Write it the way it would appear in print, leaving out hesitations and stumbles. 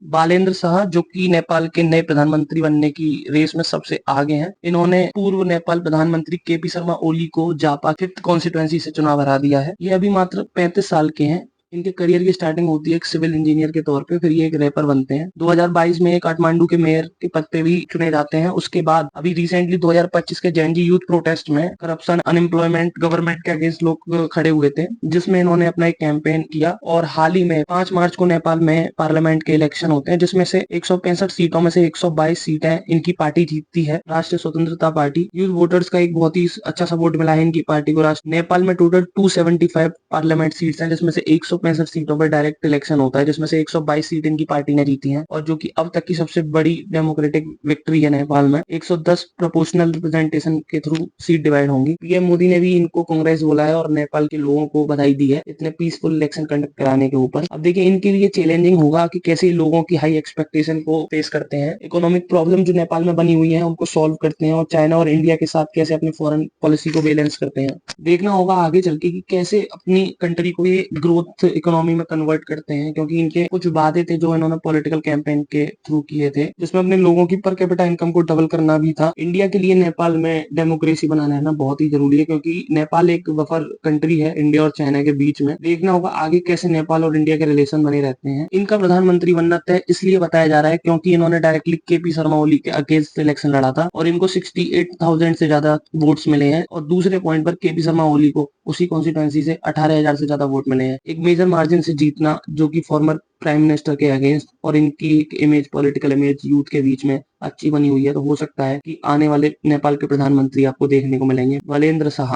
बालेंद्र शाह, जो कि नेपाल के नए प्रधानमंत्री बनने की रेस में सबसे आगे हैं। इन्होंने पूर्व नेपाल प्रधानमंत्री केपी शर्मा ओली को जापा 5th कॉन्स्टिट्यूएंसी से चुनाव हरा दिया है। ये अभी मात्र 35 साल के हैं। इनके करियर की स्टार्टिंग होती है एक सिविल इंजीनियर के तौर पे, फिर ये एक रैपर बनते हैं। 2022 में काठमांडू के मेयर के पद पे भी चुने जाते हैं। उसके बाद अभी रिसेंटली 2025 के जेएनजी यूथ प्रोटेस्ट में करप्शन, अनएम्प्लॉयमेंट, गवर्नमेंट के अगेंस्ट लोग खड़े हुए थे, जिसमें इन्होंने अपना एक कैंपेन किया। और हाल ही में 5 मार्च को नेपाल में पार्लियामेंट के इलेक्शन होते हैं, जिसमें से 165 सीटों में से 122 सीटें इनकी पार्टी जीतती है, राष्ट्रीय स्वतंत्रता पार्टी। यूथ वोटर्स का एक बहुत ही अच्छा सपोर्ट मिला है इनकी पार्टी को। नेपाल में टोटल 275 पार्लियामेंट सीट्स हैं, जिसमें से 165 सीटों पर डायरेक्ट इलेक्शन होता है, जिसमें से 122 सीट इनकी पार्टी ने जीती हैं, और जो कि अब तक की सबसे बड़ी डेमोक्रेटिक विक्ट्री है नेपाल में। 110 प्रोपोर्शनल रिप्रेजेंटेशन के थ्रू सीट डिवाइड होंगी। पीएम मोदी ने भी इनको कांग्रेस बोला है और नेपाल के लोगों को बधाई दी है इतने पीसफुल इलेक्शन कंडक्ट कराने के ऊपर। अब देखिए इनके लिए चैलेंजिंग होगा कि कैसे लोगों की हाई एक्सपेक्टेशन को फेस करते हैं, इकोनॉमिक प्रॉब्लम जो नेपाल में बनी हुई है उनको सॉल्व करते हैं, और चाइना और इंडिया के साथ कैसे अपनी फॉरेन पॉलिसी को बैलेंस करते हैं। देखना होगा आगे चल के कि कैसे अपनी कंट्री को ये ग्रोथ इकोनॉमी में कन्वर्ट करते हैं, क्योंकि इनके कुछ वादे थे जो इन्होंने पॉलिटिकल कैंपेन के थ्रू किए थे, जिसमें अपने लोगों की पर कैपिटा इनकम को डबल करना भी था। इंडिया के लिए नेपाल में डेमोक्रेसी बनाना है ना बहुत ही जरूरी है, क्योंकि नेपाल एक बफर कंट्री है इंडिया और चाइना के बीच में। देखना होगा आगे कैसे नेपाल और इंडिया के रिलेशन बने रहते हैं। इनका प्रधानमंत्री बनना तय इसलिए बताया जा रहा है क्योंकि इन्होंने डायरेक्टली केपी शर्मा ओली के अगेंस्ट इलेक्शन लड़ा था और इनको 68,000 से ज्यादा वोट्स मिले हैं, और दूसरे पॉइंट पर केपी शर्मा ओली को उसी कॉन्स्टिट्यूएंसी से 18,000 से ज्यादा वोट मिले हैं। एक मेजर मार्जिन से जीतना, जो कि फॉर्मर प्राइम मिनिस्टर के अगेंस्ट, और इनकी एक इमेज, पॉलिटिकल इमेज यूथ के बीच में अच्छी बनी हुई है। तो हो सकता है कि आने वाले नेपाल के प्रधानमंत्री आपको देखने को मिलेंगे बालेंद्र शाह।